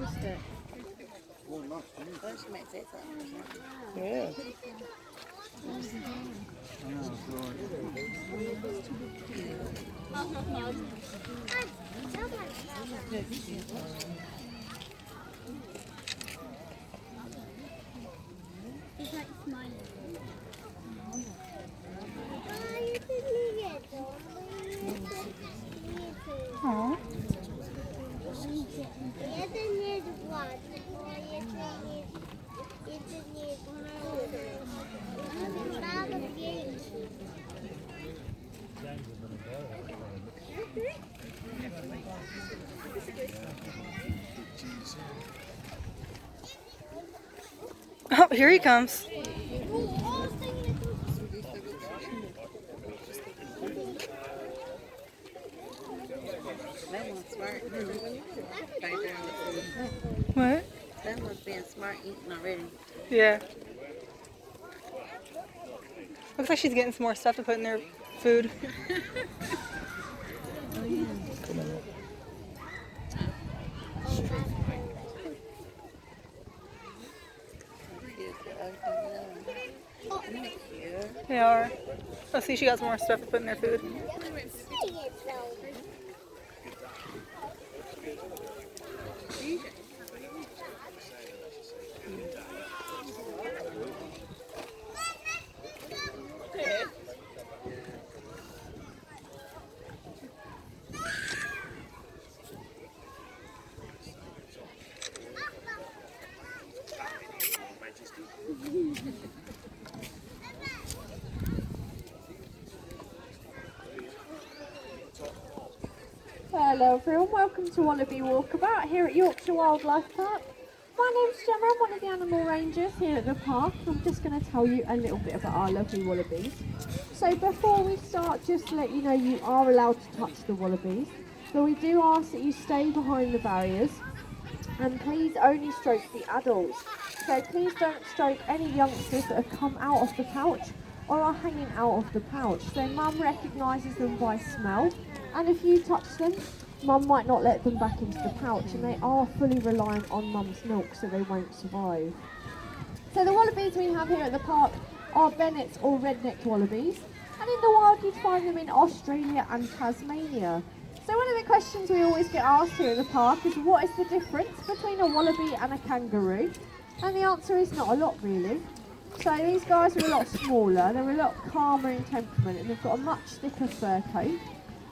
missed it. Yeah. He's like smiling. Aww. Oh, here he comes. That one's smart. What? That one's being smart eating already. Yeah. Looks like she's getting some more stuff to put in their food. They are. Oh, see, she got some more stuff to put in their food. Hello everyone, welcome to Wallaby Walkabout here at Yorkshire Wildlife Park. My name's Gemma, I'm one of the animal rangers here at the park. I'm just going to tell you a little bit about our lovely wallabies. So before we start, just to let you know you are allowed to touch the wallabies, but we do ask that you stay behind the barriers and please only stroke the adults. So please don't stroke any youngsters that have come out of the pouch or are hanging out of the pouch. So mum recognises them by smell, and if you touch them, mum might not let them back into the pouch, and they are fully reliant on mum's milk, so they won't survive. So the wallabies we have here at the park are Bennett's or red-necked wallabies, and in the wild you'd find them in Australia and Tasmania. So one of the questions we always get asked here at the park is, what is the difference between a wallaby and a kangaroo? And the answer is not a lot really. So these guys are a lot smaller, they're a lot calmer in temperament, and they've got a much thicker fur coat.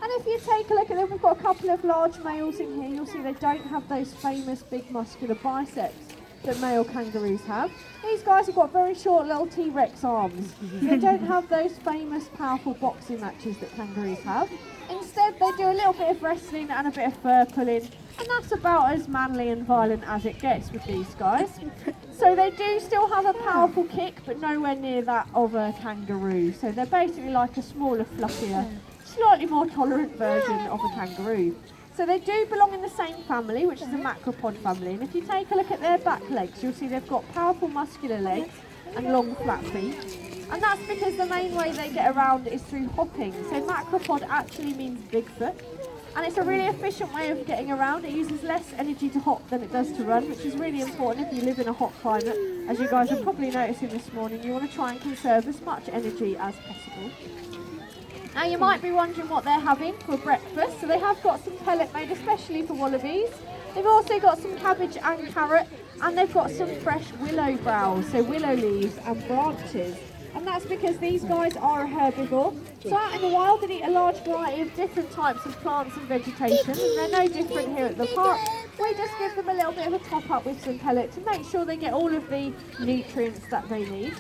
And if you take a look at them, we've got a couple of large males in here. You'll see they don't have those famous big muscular biceps that male kangaroos have. These guys have got very short little T-Rex arms. They don't have those famous powerful boxing matches that kangaroos have. Instead, they do a little bit of wrestling and a bit of fur pulling, and that's about as manly and violent as it gets with these guys. So they do still have a powerful kick, but nowhere near that of a kangaroo. So they're basically like a smaller, fluffier, slightly more tolerant version of a kangaroo. So they do belong in the same family, which is the macropod family. And if you take a look at their back legs, you'll see they've got powerful muscular legs and long flat feet. And that's because the main way they get around is through hopping. So macropod actually means Bigfoot. And it's a really efficient way of getting around. It uses less energy to hop than it does to run, which is really important if you live in a hot climate. As you guys are probably noticing this morning, you want to try and conserve as much energy as possible. Now you might be wondering what they're having for breakfast. So they have got some pellet made especially for wallabies. They've also got some cabbage and carrot, and they've got some fresh willow browse, so willow leaves and branches. And that's because these guys are a herbivore. So out in the wild they eat a large variety of different types of plants and vegetation, and they're no different here at the park. We just give them a little bit of a top up with some pellet to make sure they get all of the nutrients that they need.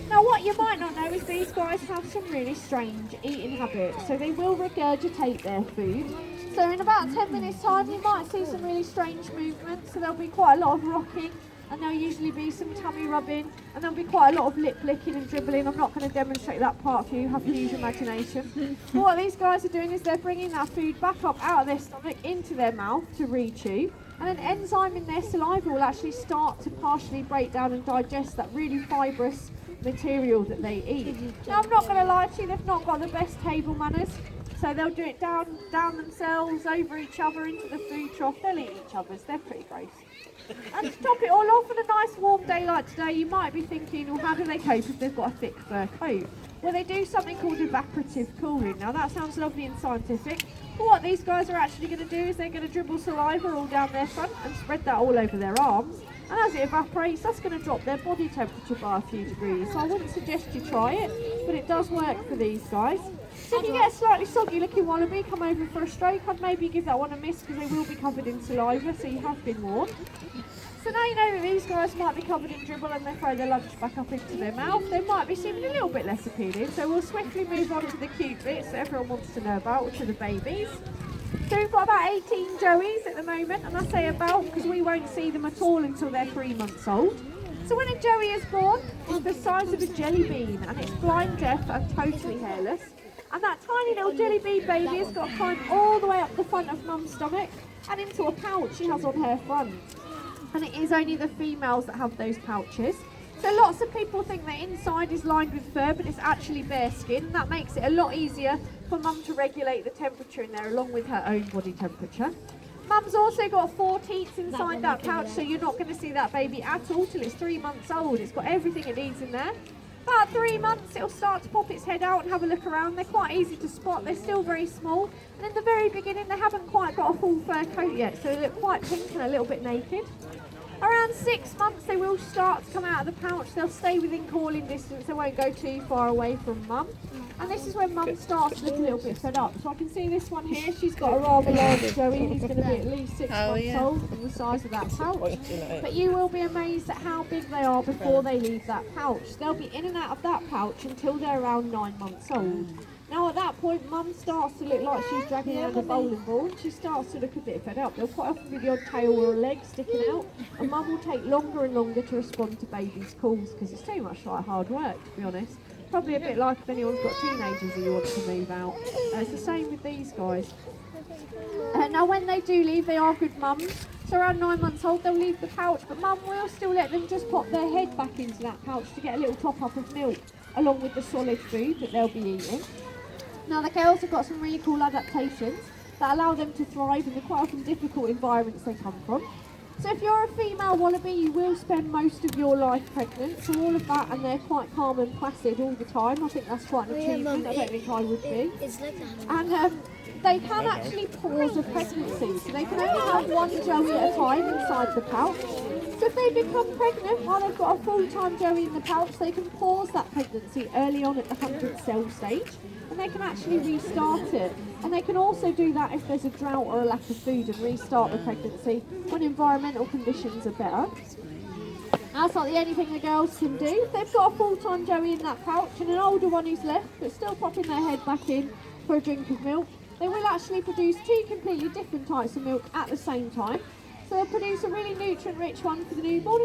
Now what you might not know is these guys have some really strange eating habits. So they will regurgitate their food. So in about 10 minutes time you might see some really strange movements. So there'll be quite a lot of rocking, and there'll usually be some tummy rubbing, and there'll be quite a lot of lip licking and dribbling. I'm not going to demonstrate that part for you, have to use your imagination. But what these guys are doing is they're bringing that food back up out of their stomach into their mouth to re-chew, and an enzyme in their saliva will actually start to partially break down and digest that really fibrous material that they eat. Now I'm not going to lie to you, they've not got the best table manners. So they'll do it down themselves, over each other, into the food trough. They'll eat each other's. They're pretty gross. And to top it all off on a nice warm day like today, you might be thinking, well, how do they cope if they've got a thick fur coat? Well, they do something called evaporative cooling. Now, that sounds lovely and scientific, but what these guys are actually going to do is they're going to dribble saliva all down their front and spread that all over their arms. And as it evaporates, that's going to drop their body temperature by a few degrees. So I wouldn't suggest you try it, but it does work for these guys. So if you get a slightly soggy looking wallaby come over for a stroke, I'd maybe give that one a miss because they will be covered in saliva, so you have been warned. So now you know that these guys might be covered in dribble and they throw their lunch back up into their mouth. They might be seeming a little bit less appealing, so we'll swiftly move on to the cute bits that everyone wants to know about, which are the babies. So we've got about 18 joeys at the moment, and I say about because we won't see them at all until they're 3 months old. So when a joey is born, it's the size of a jelly bean, and it's blind, deaf and totally hairless. And that tiny little jelly bean baby has got to climb all the way up the front of mum's stomach and into a pouch she has on her front. And it is only the females that have those pouches. So lots of people think the inside is lined with fur, but it's actually bare skin, and that makes it a lot easier for mum to regulate the temperature in there along with her own body temperature. Mum's also got 4 teats inside that pouch, so you're not going to see that baby at all till it's 3 months old. It's got everything it needs in there. About 3 months it'll start to pop its head out and have a look around. They're quite easy to spot, they're still very small, and in the very beginning they haven't quite got a full fur coat yet, so they look quite pink and a little bit naked. Around 6 months they will start to come out of the pouch. They'll stay within calling distance, they won't go too far away from mum. And this is when mum starts to look a little bit fed up. So I can see this one here, she's got a rather large joey, and he's going to be at least 6 months old and the size of that pouch. But you will be amazed at how big they are before they leave that pouch. They'll be in and out of that pouch until they're around 9 months old. Now at that point, mum starts to look like she's dragging around a bowling ball, and she starts to look a bit fed up. They'll quite often be the odd tail or a leg sticking out, and mum will take longer and longer to respond to baby's calls because it's too much like hard work, to be honest. Probably a bit like if anyone's got teenagers who want to move out. It's the same with these guys. Now when they do leave, they are good mums. So around 9 months old, they'll leave the pouch, but mum will still let them just pop their head back into that pouch to get a little top up of milk, along with the solid food that they'll be eating. Now the girls have got some really cool adaptations that allow them to thrive in the quite often difficult environments they come from. So if you're a female wallaby, you will spend most of your life pregnant, so all of that, and they're quite calm and placid all the time. I think that's quite an achievement. I don't think I would be. And they can actually pause a pregnancy, so they can only have 1 joey at a time inside the pouch. So if they become pregnant while they've got a full-time joey in the pouch, they can pause that pregnancy early on at the 100 cell stage, and they can actually restart it. And they can also do that if there's a drought or a lack of food, and restart the pregnancy when environmental conditions are better. That's not the only thing the girls can do. If they've got a full-time joey in that pouch and an older one who's left but still popping their head back in for a drink of milk, they will actually produce 2 completely different types of milk at the same time. So they'll produce a really nutrient-rich one for the newborn